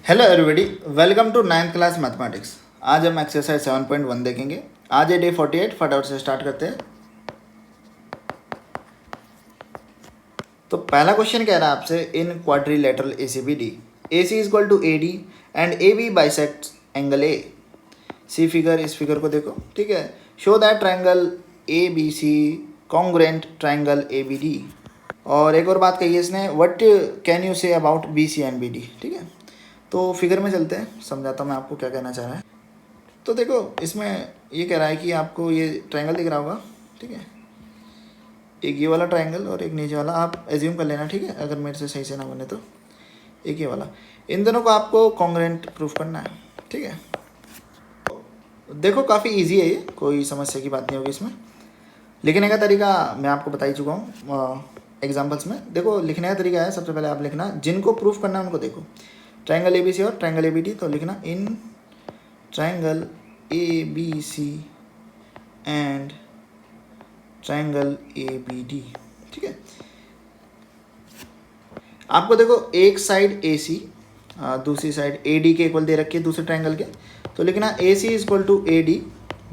Hello everybody, welcome to 9th class mathematics. आज हम exercise 7.1 देखेंगे। आज है डे 48। फटाफट से स्टार्ट करते हैं। तो पहला क्वेश्चन कह रहा है आपसे, in quadrilateral ACBD AC is equal to AD and AB bisects angle A। See figure, इस फिगर को देखो, ठीक है। Show that triangle ABC congruent triangle ABD। और एक और बात कही है इसने, what can you say about BC and BD, ठीक है। तो फिगर में चलते हैं, समझाता हूँ मैं आपको क्या कहना चाह रहा है। तो देखो, इसमें ये कह रहा है कि आपको ये ट्रायंगल दिख रहा होगा, ठीक है। एक ये वाला ट्रायंगल और एक नीचे वाला, आप एज्यूम कर लेना, ठीक है, अगर मेरे से सही से ना बने तो। एक ये वाला, इन दोनों को आपको कॉन्ग्रुएंट प्रूफ करना है, ठीक है। देखो काफ़ी इजी है ये, कोई समस्या की बात नहीं होगी इसमें। लिखने का तरीका मैं आपको बता ही चुका हूँ एग्जाम्पल्स में। देखो लिखने का तरीका है, सबसे पहले आप लिखना, जिनको प्रूफ करना है उनको देखो, ट्रायंगल ABC और ट्रायंगल ABD। तो लिखना in triangle ABC and triangle ABD, ठीक है। आपको देखो एक साइड AC, दूसरी साइड AD के इक्वल दे रखी है दूसरे ट्रायंगल के। तो लिखना AC is equal to AD,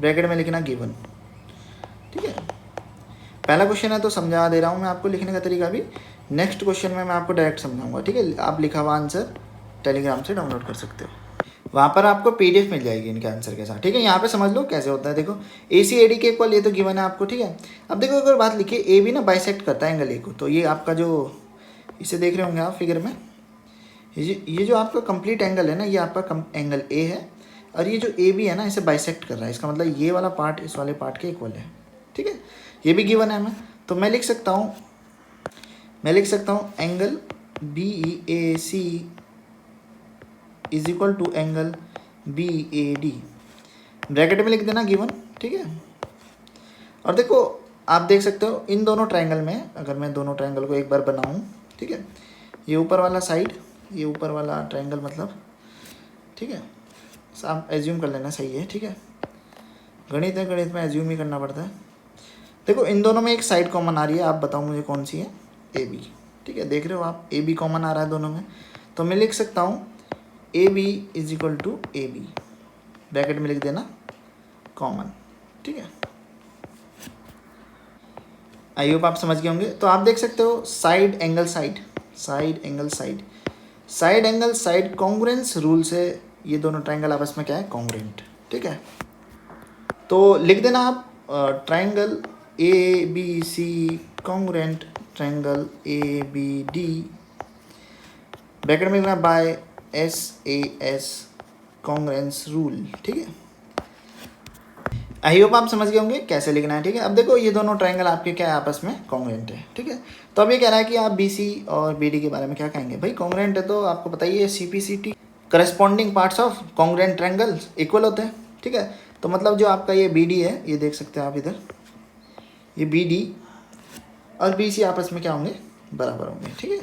bracket में लिखना गिवन, ठीक है। पहला क्वेश्चन है तो समझा दे रहा हूँ मैं आपको लिखने का तरीका भी। नेक्स्ट क्वेश्चन में मैं आपको डायरेक्ट समझाऊंगा, ठीक है। आप लिखा हुआ आंसर टेलीग्राम से डाउनलोड कर सकते हो, वहाँ पर आपको PDF मिल जाएगी इनके आंसर के साथ, ठीक है। यहाँ पे समझ लो कैसे होता है। देखो AC AD के इक्वल, ये तो गिवन है आपको, ठीक है। अब देखो अगर बात लिखिए, AB ना बाइसेक्ट करता है एंगल A को। तो ये आपका जो, इसे देख रहे होंगे आप फिगर में, ये जो आपका कंप्लीट एंगल है ना, ये आपका एंगल A है। और ये जो AB है ना, इसे बाइसेक्ट कर रहा है। इसका मतलब ये वाला पार्ट इस वाले पार्ट के इक्वल है, ठीक है। ये भी गिवन है हमें। तो मैं लिख सकता हूँ angle BEAC is equal to angle BAD, bracket में लिख देना गिवन, ठीक है। और देखो आप देख सकते हो इन दोनों ट्रायंगल में, अगर मैं दोनों ट्रायंगल को एक बार बनाऊं, ठीक है। ये ऊपर वाला साइड, ये ऊपर वाला ट्रायंगल मतलब, ठीक है। आप एज्यूम कर लेना, सही है, ठीक है। गणित है, गणित में एज्यूम ही करना पड़ता है। देखो इन दोनों में एक साइड कॉमन आ रही है, आप बताओ मुझे कौन सी है, AB, ठीक है। देख रहे हो आप, AB कॉमन आ रहा है दोनों में। तो मैं लिख सकता हूँ AB is equal to AB, bracket में लिख देना कॉमन, ठीक है। आई होप आप समझ गए होंगे। तो आप देख सकते हो side angle side congruence rule से ये दोनों ट्रायंगल आपस में क्या है, कॉन्ग्रुएंट, ठीक है। तो लिख देना आप triangle ABC congruent triangle ABD, bracket में लिखना बाय SAS कॉन्ग्रुएंस रूल, ठीक है। आई होप आप समझ गए होंगे कैसे लिखना है, ठीक है। अब देखो ये दोनों ट्रायंगल आपके क्या है, आपस में कॉन्ग्रुएंट है, ठीक है। तो अब ये कह रहा है कि आप BC और BD के बारे में क्या कहेंगे। भाई कॉन्ग्रुएंट है तो आपको बताइए CPCT corresponding parts of congruent triangles equal होते हैं, ठीक है। तो मतलब जो आपका ये BD है, ये देख सकते हैं आप इधर, ये BD और BC आपस में क्या होंगे, बराबर होंगे, ठीक है।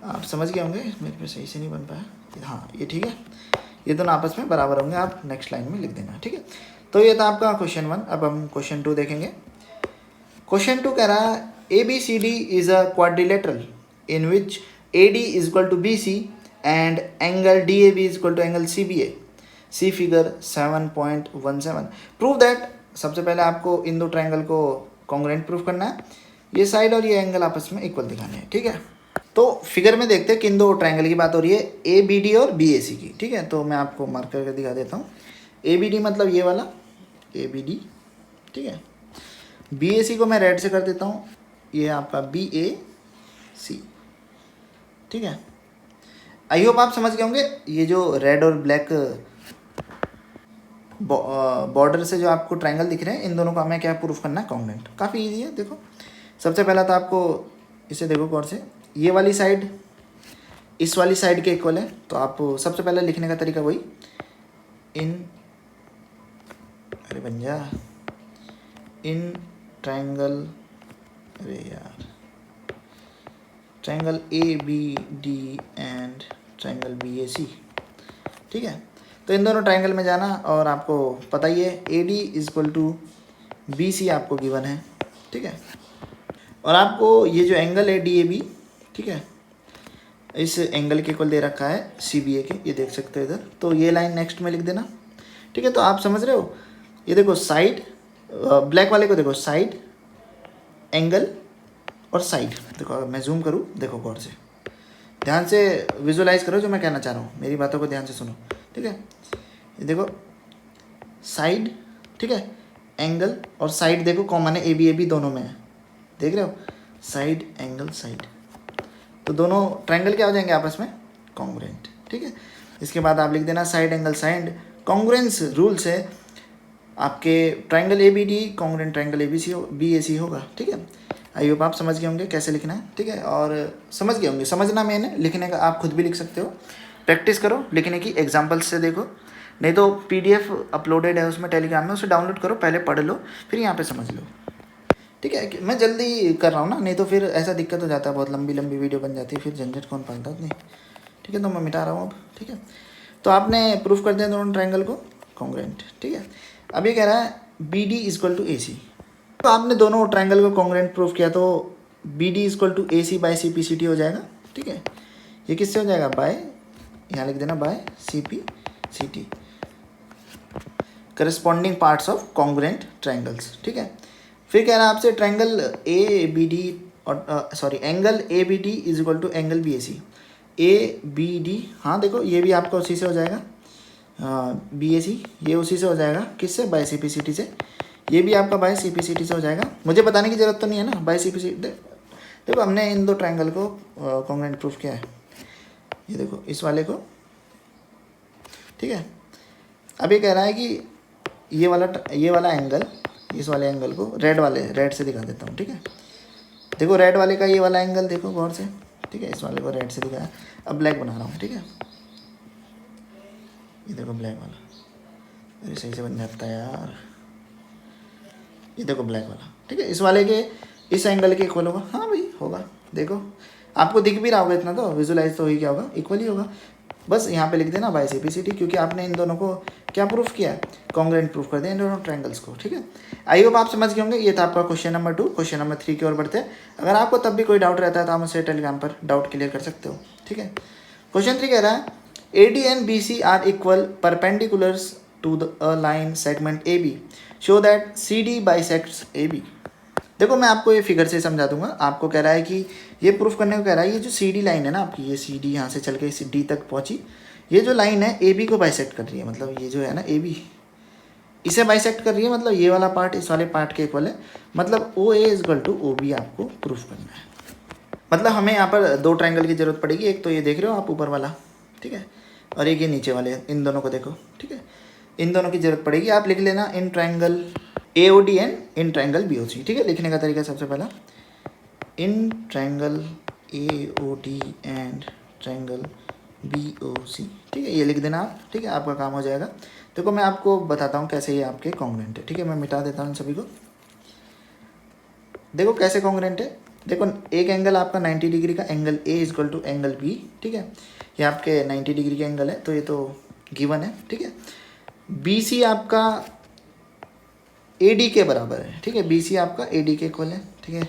आप समझ गए होंगे, मेरे पे सही से नहीं बन पाया, हाँ ये ठीक है, ये दोनों आपस में बराबर होंगे। आप नेक्स्ट लाइन में लिख देना, ठीक है। तो ये था आपका क्वेश्चन 1। अब हम क्वेश्चन 2 देखेंगे। क्वेश्चन 2 कह रहा है ABCD is a quadrilateral in which AD is equal to BC and angle DAB is equal to angle CBA। See figure 7.17। Prove that, सबसे पहले आपको इन दो ट्रायंगल को कॉन्ग्रुएंट प्रूफ करना है। ये साइड और ये एंगल आपस में इक्वल दिखाने हैं, ठीक है। तो फिगर में देखते हैं किन दो ट्रायंगल की बात हो रही है, ABD और BAC की, ठीक है। तो मैं आपको मार्क करके दिखा देता हूँ। ABD मतलब ये वाला ABD, ठीक है। BAC को मैं रेड से कर देता हूँ, ये आपका BAC, ठीक है। आई होप आप समझ गए होंगे। ये जो रेड और ब्लैक बॉर्डर से जो आपको ट्रायंगल दिख रहे हैं, इन दोनों को हमें क्या प्रूफ करना है, कॉन्ग्रुएंट। काफ़ी इजी है। देखो सबसे पहला तो आपको इसे देखो गौर से, ये वाली साइड इस वाली साइड के इक्वल है। तो आप सबसे पहले लिखने का तरीका वही, इन, अरे बन जा, इन ट्रायंगल, अरे यार, triangle ABD and triangle BAC, ठीक है। तो इन दोनों ट्रायंगल में जाना, और आपको पता ही है AD is equal to BC आपको गिवन है, ठीक है। और आपको ये जो एंगल है DAB, ठीक है, इस एंगल के इक्वल दे रखा है CBA के, ये देख सकते हो इधर। तो ये लाइन नेक्स्ट में लिख देना, ठीक है। तो आप समझ रहे हो, ये देखो साइड, ब्लैक वाले को देखो, साइड, एंगल और साइड। देखो अगर मैं जूम करूँ, देखो गौर से, ध्यान से विजुलाइज करो जो मैं कहना चाह रहा हूँ, मेरी बातों को ध्यान से सुनो, ठीक है। ये देखो साइड, ठीक है, एंगल और साइड देखो कॉमन है, AB दोनों में है, देख रहे हो, साइड एंगल साइड, तो दोनों ट्रायंगल क्या हो जाएंगे आपस में, कॉन्ग्रुएंट, ठीक है। इसके बाद आप लिख देना side angle side, congruence rule से आपके triangle ABD congruent triangle BAC होगा, ठीक है। आई होप आप समझ गए होंगे कैसे लिखना है, ठीक है। और समझ गए होंगे, समझना मेन है, लिखने का आप खुद भी लिख सकते हो, प्रैक्टिस करो लिखने की, एग्जाम्पल्स से देखो, नहीं तो PDF अपलोडेड है उसमें टेलीग्राम में, उसे डाउनलोड करो, पहले पढ़ लो, फिर यहाँ पे समझ लो, ठीक है। मैं जल्दी कर रहा हूँ ना, नहीं तो फिर ऐसा दिक्कत हो जाता है, बहुत लंबी लंबी वीडियो बन जाती है, फिर झंझट कौन पालता नहीं, ठीक है। तो मैं मिटा रहा हूँ अब, ठीक है। तो आपने प्रूफ कर दिया दोनों ट्रायंगल को कॉन्ग्रुएंट, ठीक है। अब ये कह रहा है BD = AC, तो आपने दोनों ट्रायंगल को कॉन्ग्रुएंट प्रूफ किया, तो BD = AC बाय CPCT हो जाएगा, ठीक है। ये किससे हो जाएगा, बाय, यहाँ लिख देना by CPCT, corresponding parts of congruent triangles, ठीक है। फिर कह रहा है आपसे ट्रायंगल ABD और angle ABD = angle BAC, ABD, हाँ देखो ये भी आपका उसी से हो जाएगा, BAC ये उसी से हो जाएगा, किससे, बाय CPCT से, ये भी आपका बाय CPCT से हो जाएगा, मुझे बताने की ज़रूरत तो नहीं है ना, बाय CPCT। देखो हमने इन दो ट्रायंगल को कॉन्ग्रुएंट प्रूफ किया है, ये देखो इस वाले को, ठीक है। अब ये कह रहा है कि ये वाला एंगल, इस वाले एंगल को रेड से दिखा देता हूँ, ठीक है। देखो रेड वाले का ये वाला एंगल देखो गौर से, ठीक है, इस वाले को रेड से दिखाया, अब ब्लैक बना रहा हूँ, ठीक है। ये देखो ब्लैक वाला, अरे सही से बन जाता है यार, ये देखो ब्लैक वाला, ठीक है। इस वाले के इस एंगल के इक्वल होगा, हाँ भाई होगा, देखो आपको दिख भी रहा होगा, इतना तो विजुलाइज तो ही क्या होगा, इक्वल ही होगा। बस यहाँ पे लिख देना बाय CPCT, क्योंकि आपने इन दोनों को क्या प्रूफ किया, कॉन्ग्रुएंट प्रूफ कर दिया इन दोनों ट्रायंगल्स को, ठीक है। आई होप आप समझ गए होंगे। ये था आपका क्वेश्चन नंबर 2। क्वेश्चन नंबर 3 की ओर बढ़ते हैं। अगर आपको तब भी कोई डाउट रहता है तो आप मुझसे टेलीग्राम पर डाउट क्लियर कर सकते हो, ठीक है। क्वेश्चन 3 कह रहा है AD and BC are equal perpendiculars to the line segment AB, show that CD bisects AB। देखो मैं आपको ये फिगर से समझा दूंगा। आपको कह रहा है कि ये प्रूफ करने को कह रहा है, ये जो CD लाइन है ना आपकी, ये CD यहाँ से चल के D तक पहुँची, ये जो लाइन है AB को बाइसेक्ट कर रही है, मतलब ये जो है ना AB इसे बाइसेक्ट कर रही है, मतलब ये वाला पार्ट इस वाले पार्ट के इक्वल है, मतलब OA = OB आपको प्रूफ करना है। मतलब हमें यहाँ पर दो ट्रायंगल की जरूरत पड़ेगी, एक तो ये देख रहे हो आप ऊपर वाला, ठीक है, और एक ये नीचे वाले, इन दोनों को देखो, ठीक है, इन दोनों की जरूरत पड़ेगी। आप लिख लेना in triangle AOD and in triangle BOC, ठीक है। लिखने का तरीका सबसे पहला, in triangle AOD and triangle BOC, ठीक है, ये लिख देना आप, ठीक है, आपका काम हो जाएगा। देखो मैं आपको बताता हूँ कैसे ये आपके कॉन्ग्रुएंट है, ठीक है। मैं मिटा देता हूँ इन सभी को, देखो कैसे कॉन्ग्रुएंट है। देखो एक एंगल आपका 90 डिग्री का एंगल A = एंगल B, ठीक है, ये आपके 90 डिग्री का एंगल है, तो ये तो गिवन है, ठीक है। BC आपका AD के बराबर है, ठीक है, BC आपका AD के इक्वल है, ठीक है।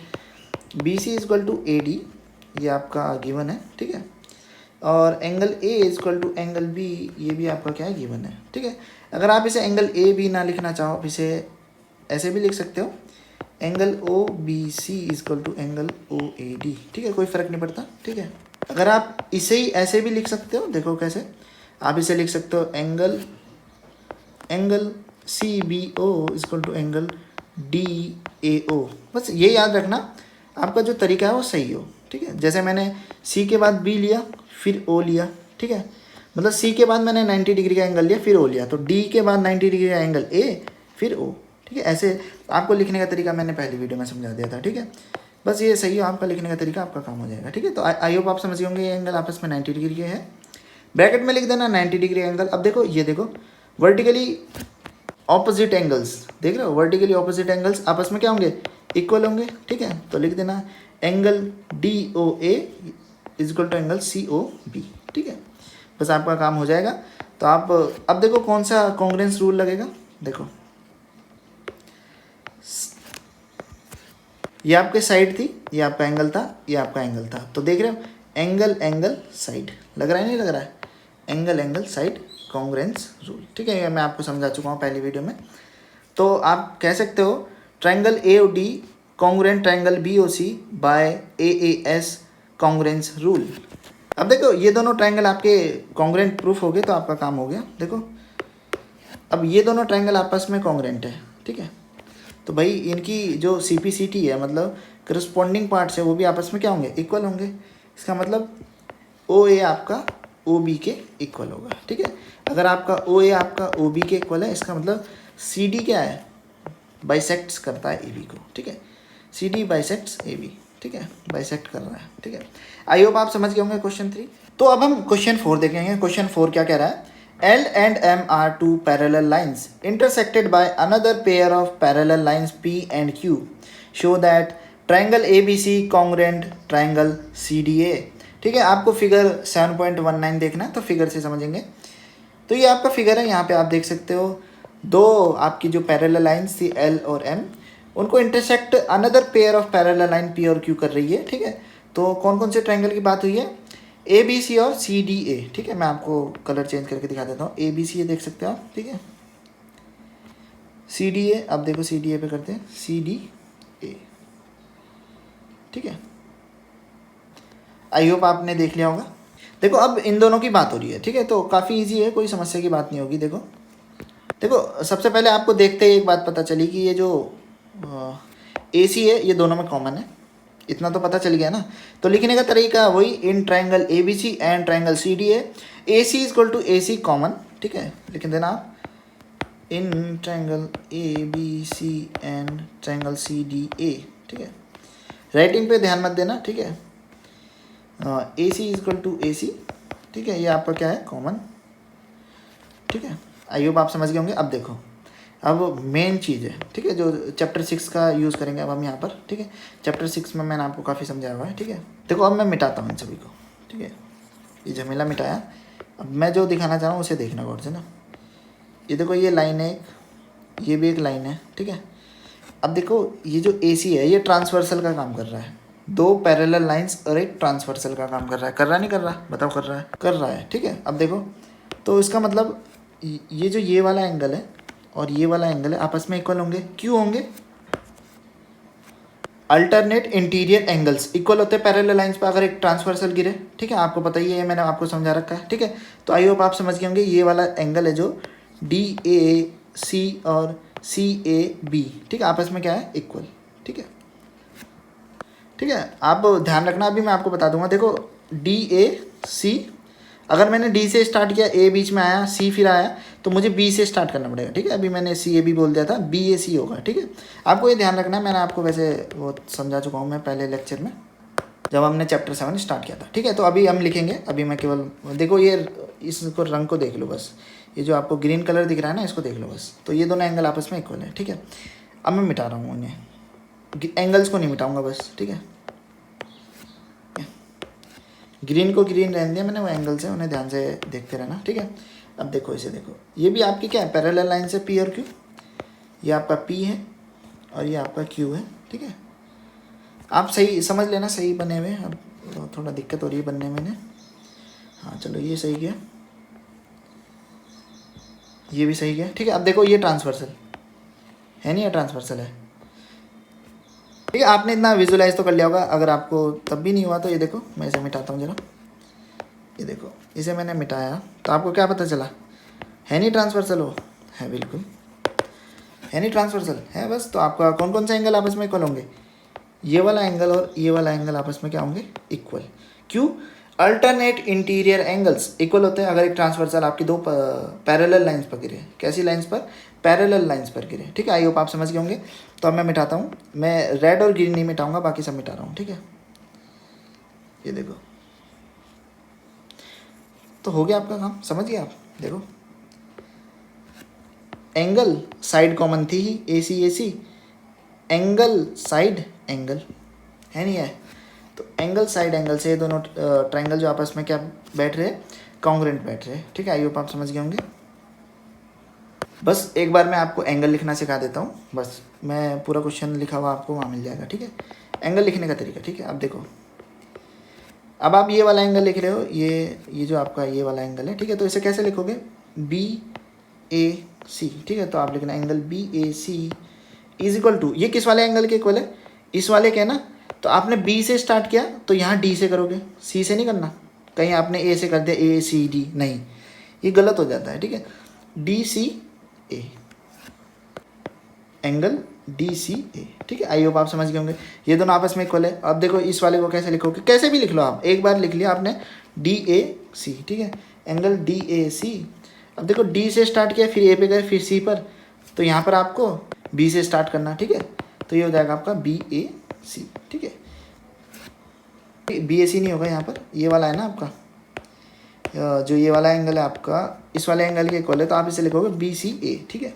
BC = AD, ये आपका गिवन है, ठीक है। और एंगल A = एंगल B, ये भी आपका क्या है, गिवन है, ठीक है। अगर आप इसे एंगल AB ना लिखना चाहो, आप इसे ऐसे भी लिख सकते हो, एंगल OBC = एंगल OAD, ठीक है, कोई फ़र्क नहीं पड़ता, ठीक है। अगर आप इसे ही ऐसे भी लिख सकते हो, देखो कैसे, आप इसे लिख सकते हो एंगल CBO = एंगल DAO। बस ये याद रखना, आपका जो तरीका है वो सही हो, ठीक है। जैसे मैंने C के बाद B लिया, फिर O लिया, ठीक है, मतलब C के बाद मैंने 90 डिग्री का एंगल लिया, फिर O लिया, तो D के बाद 90 डिग्री का एंगल A, फिर O, ठीक है। ऐसे आपको लिखने का तरीका मैंने पहली वीडियो में समझा दिया था, ठीक है। बस ये सही हो, आपका लिखने का तरीका, आपका काम हो जाएगा, ठीक है। तो आई होप आप समझ गए होंगे, ये एंगल आपस में 90 डिग्री के है, ब्रैकेट में लिख देना 90 डिग्री एंगल। अब देखो ये देखो वर्टिकली ऑपोजिट एंगल्स, देख रहे हो, वर्टिकली ऑपोजिट एंगल्स आपस में क्या होंगे, इक्वल होंगे, ठीक है। तो लिख देना एंगल DOA = एंगल COB, ठीक है। बस आपका काम हो जाएगा। तो आप अब देखो कौन सा कॉन्ग्रुएंस रूल लगेगा, देखो ये आपके साइड थी, ये आपका एंगल था, ये आपका एंगल था, तो देख रहे हो एंगल एंगल साइड, लग रहा है नहीं लग रहा है, angle angle side congruence rule, ठीक है, ये मैं आपको समझा चुका हूँ पहली वीडियो में। तो आप कह सकते हो triangle A O D congruent triangle B O C by A S congruence rule. अब देखो ये दोनों ट्रायंगल आपके कॉन्ग्रेंट प्रूफ हो गए तो आपका काम हो गया। देखो अब ये दोनों ट्रायंगल आपस में कॉन्ग्रेंट है, ठीक है, तो भाई इनकी जो CPCT है मतलब करस्पॉन्डिंग पार्ट्स है वो भी आपस में क्या होंगे, इक्वल होंगे। इसका मतलब OA आपका OB के इक्वल होगा, ठीक है। अगर आपका OA आपका OB के इक्वल है इसका मतलब CD क्या है, बाइसेक्ट्स करता है AB को, ठीक है, CD बाइसेक्ट्स AB, ठीक है, बाइसेक्ट कर रहा है, ठीक है। आई होप आप समझ गए होंगे क्वेश्चन 3। तो अब हम क्वेश्चन 4 देखेंगे। क्वेश्चन 4 क्या कह रहा है, L and M are two parallel lines intersected by another pair of parallel lines P and Q. Show that triangle ABC congruent triangle CDA। ठीक है, आपको फिगर 7.19 देखना है तो फिगर से समझेंगे। तो ये आपका फिगर है, यहाँ पे आप देख सकते हो दो आपकी जो पैरेलल लाइन्स थी L और M, उनको intersect another pair of parallel line P और Q कर रही है, ठीक है। तो कौन कौन से ट्रायंगल की बात हुई है, ABC और CDA, ठीक है। मैं आपको कलर चेंज करके दिखा देता हूँ। ABC देख सकते हो आप, ठीक है। CDA अब देखो, CDA पे करते हैं, CDA, ठीक है। आई होप आपने देख लिया होगा। देखो अब इन दोनों की बात हो रही है, ठीक है, तो काफ़ी इजी है, कोई समस्या की बात नहीं होगी। देखो देखो सबसे पहले आपको देखते ही एक बात पता चली कि ये जो AC है ये दोनों में कॉमन है, इतना तो पता चल गया ना। तो लिखने का तरीका वही, in triangle ABC and triangle CDA AC equal to AC common, ठीक है, लिख देना आप, in triangle ABC and triangle CDA, ठीक है। राइटिंग पे ध्यान मत देना, ठीक है। AC इक्वल टू AC, ठीक है, ये आपका क्या है, कॉमन, ठीक है। आई होप आप समझ गए होंगे। अब देखो अब मेन चीज़ है, ठीक है, जो चैप्टर 6 का यूज़ करेंगे अब हम यहाँ पर, ठीक है। चैप्टर 6 में मैंने आपको काफ़ी समझाया हुआ है, ठीक है। देखो अब मैं मिटाता हूँ इन सभी को, ठीक है, ये झमेला मिटाया। अब मैं जो दिखाना चाह रहा हूँ उसे देखना गौर से ना। ये देखो ये लाइन है एक, ये भी एक लाइन है, ठीक है। अब देखो ये जो AC है ये ट्रांसवर्सल का काम कर रहा है, दो पैरेलल लाइंस और एक ट्रांसवर्सल का काम कर रहा है। कर रहा नहीं कर रहा, बताओ, कर रहा है, कर रहा है, ठीक है। अब देखो तो इसका मतलब ये जो ये वाला एंगल है और ये वाला एंगल है आपस में इक्वल होंगे, क्यों होंगे, अल्टरनेट इंटीरियर एंगल्स इक्वल होते हैं पैरेलल लाइंस पर अगर एक ट्रांसवर्सल गिरे, ठीक है, आपको पता ही है, मैंने आपको समझा रखा है, ठीक है। तो आई होप आप समझ गए होंगे, ये वाला एंगल है जो DAC और CAB, ठीक है, आपस में क्या है, इक्वल, ठीक है, ठीक है। आप ध्यान रखना, अभी मैं आपको बता दूंगा। देखो DAC, अगर मैंने D से स्टार्ट किया, A बीच में आया, C फिर आया, तो मुझे B से स्टार्ट करना पड़ेगा, ठीक है। अभी मैंने CAB बोल दिया था, BAC होगा, ठीक है। आपको ये ध्यान रखना है, मैंने आपको वैसे वो समझा चुका हूँ मैं पहले लेक्चर में जब हमने चैप्टर 7 स्टार्ट किया था, ठीक है। तो अभी हम लिखेंगे, अभी मैं केवल देखो ये इसको रंग को देख लो बस, ये जो आपको ग्रीन कलर दिख रहा है ना इसको देख लो बस। तो ये दोनों एंगल आपस में इक्वल है, ठीक है। अब मैं मिटा रहा हूँ इन्हें, एंगल्स को नहीं मिटाऊंगा बस, ठीक है। ग्रीन को ग्रीन रहने दिया मैंने, वो एंगल्स हैं उन्हें ध्यान से देखते रहना, ठीक है। अब देखो इसे देखो, ये भी आपकी क्या है, पैरेलल लाइन से P और Q, ये आपका P है और ये आपका Q है, ठीक है। आप सही समझ लेना, सही बने हुए। अब थोड़ा दिक्कत हो रही है बनने में इन्हें, हाँ चलो ये सही गया, ये भी सही गया, ठीक है। अब देखो ये ट्रांसवर्सल है नहीं, ये ट्रांसवर्सल है, ठीक है। आपने इतना विजुलाइज तो कर लिया होगा, अगर आपको तब भी नहीं हुआ तो ये देखो मैं इसे मिटाता हूँ जरा, ये देखो इसे मैंने मिटाया तो आपको क्या पता चला, है नहीं ट्रांसवर्सल, हो है, बिल्कुल है नहीं ट्रांसवर्सल है बस। तो आपका कौन कौन से एंगल आपस में इक्वल होंगे, ये वाला एंगल और ये वाला एंगल आपस में क्या होंगे, इक्वल। क्यों, अल्टरनेट इंटीरियर एंगल्स इक्वल होते हैं अगर एक ट्रांसवर्सल आपकी दो पैरेलल लाइंस पर गिरे। कैसी लाइंस पर, पैरेलल लाइंस पर गिरे, ठीक है। आई होप आप समझ गए होंगे। तो अब मैं मिटाता हूँ, मैं रेड और ग्रीन नहीं मिटाऊंगा, बाकी सब मिटा रहा हूँ, ठीक है। ये देखो तो हो गया आपका काम, समझ गए आप। देखो एंगल साइड कॉमन थी ही, AC एंगल साइड एंगल है नहीं है, तो एंगल साइड एंगल से ये दोनों ट्रायंगल जो आपस में क्या बैठ रहे, कॉन्ग्रेंट बैठ रहे, ठीक है। आई होप आप समझ गए होंगे। बस एक बार मैं आपको एंगल लिखना सिखा देता हूँ, बस मैं पूरा क्वेश्चन लिखा हुआ आपको वहाँ मिल जाएगा, ठीक है। एंगल लिखने का तरीका, ठीक है। अब देखो अब आप ये वाला एंगल लिख रहे हो, ये जो आपका ये वाला एंगल है, ठीक है, तो इसे कैसे लिखोगे, बी ए सी, ठीक है, तो आप लिखना angle B A C is equal to, ये किस वाले एंगल के इक्वल है, इस वाले के ना, तो आपने बी से स्टार्ट किया तो यहाँ डी से करोगे, सी से नहीं करना, कहीं आपने ए से कर दिया ए सी डी, नहीं, ये गलत हो जाता है, ठीक है, डी सी ए, एंगल डी सी ए, ठीक है। आई होप आप समझ गए होंगे, ये दोनों आपस में इक्वल है। अब देखो इस वाले को कैसे लिखोगे, कैसे भी लिख लो आप, एक बार लिख लिया आपने डी ए सी, ठीक है, एंगल डी ए सी। अब देखो डी से स्टार्ट किया, फिर ए पे गए, फिर सी पर, तो यहाँ पर आपको बी से स्टार्ट करना, ठीक है, तो ये हो जाएगा आपका बी ए सी, ठीक है। बी ए सी नहीं होगा यहाँ पर, ये वाला है ना आपका, जो ये वाला एंगल है आपका इस वाले एंगल के इक्वल है, तो आप इसे लिखोगे बी सी ए, ठीक है,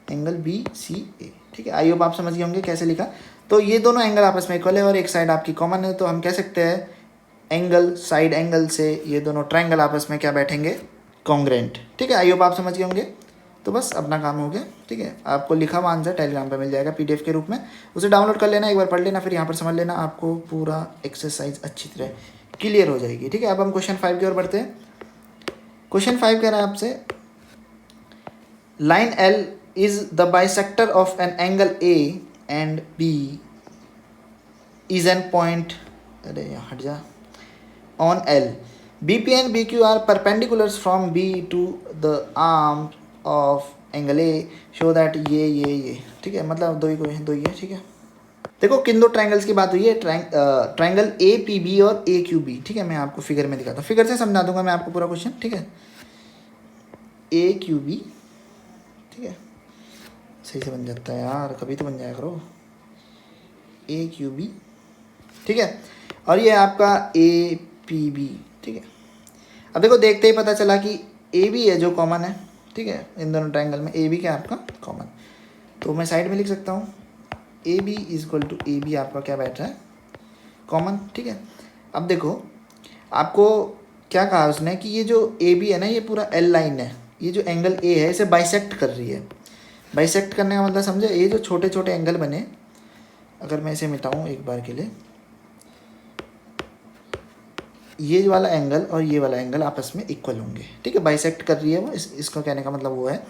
एंगल बी सी ए, ठीक है। आई होप आप समझ गए होंगे कैसे लिखा। तो ये दोनों एंगल आपस में इक्वल है और एक साइड आपकी कॉमन है, तो हम कह सकते हैं एंगल साइड एंगल से ये दोनों ट्रायंगल आपस में क्या बैठेंगे, कॉन्ग्रेंट, ठीक है। आई होप आप समझ गए होंगे। तो बस अपना काम हो गया, ठीक है। आपको लिखा हुआ आंसर टेलीग्राम पे मिल जाएगा पीडीएफ के रूप में, उसे डाउनलोड कर लेना, एक बार पढ़ लेना, फिर यहाँ पर समझ लेना, आपको पूरा एक्सरसाइज अच्छी तरह क्लियर हो जाएगी, ठीक है। अब हम क्वेश्चन 5 की ओर बढ़ते हैं। क्वेश्चन 5 कह रहा है आपसे, line L is the bisector of an angle A and B is an point, अरे यहाँ हट जा, on L. BP and BQ are perpendiculars from B to the arm of angle A. Show that ये ठीक है, मतलब दो ही है, ठीक है। देखो किन दो ट्रायंगल्स की बात हुई है, ट्रायंगल ए पी बी और ए क्यू बी, ठीक है। मैं आपको फिगर में दिखाता हूँ, फिगर से समझा दूंगा मैं आपको पूरा क्वेश्चन, ठीक है। ए क्यू बी, ठीक है, सही से बन जाता है यार, कभी तो बन जाया करो, ए क्यू बी, ठीक है, और ये आपका ए पी बी, ठीक है। अब देखो देखते ही पता चला कि ए बी है जो कॉमन है, ठीक है, इन दोनों ट्रायंगल में ए बी क्या आपका कॉमन, तो मैं साइड में लिख सकता हूँ A B is equal to A B आपका क्या बैठ रहा है, कॉमन, ठीक है। अब देखो आपको क्या कहा उसने कि ये जो ए बी है ना, ये पूरा एल लाइन है, ये जो एंगल ए है इसे बाइसेक्ट कर रही है। बाइसेक्ट करने का मतलब समझे, ये जो छोटे छोटे एंगल बने, अगर मैं इसे मिटाऊं एक बार के लिए, ये वाला एंगल और ये वाला एंगल आपस में इक्वल होंगे, ठीक है, बाइसेक्ट कर रही है वो, इसको कहने का मतलब वो है।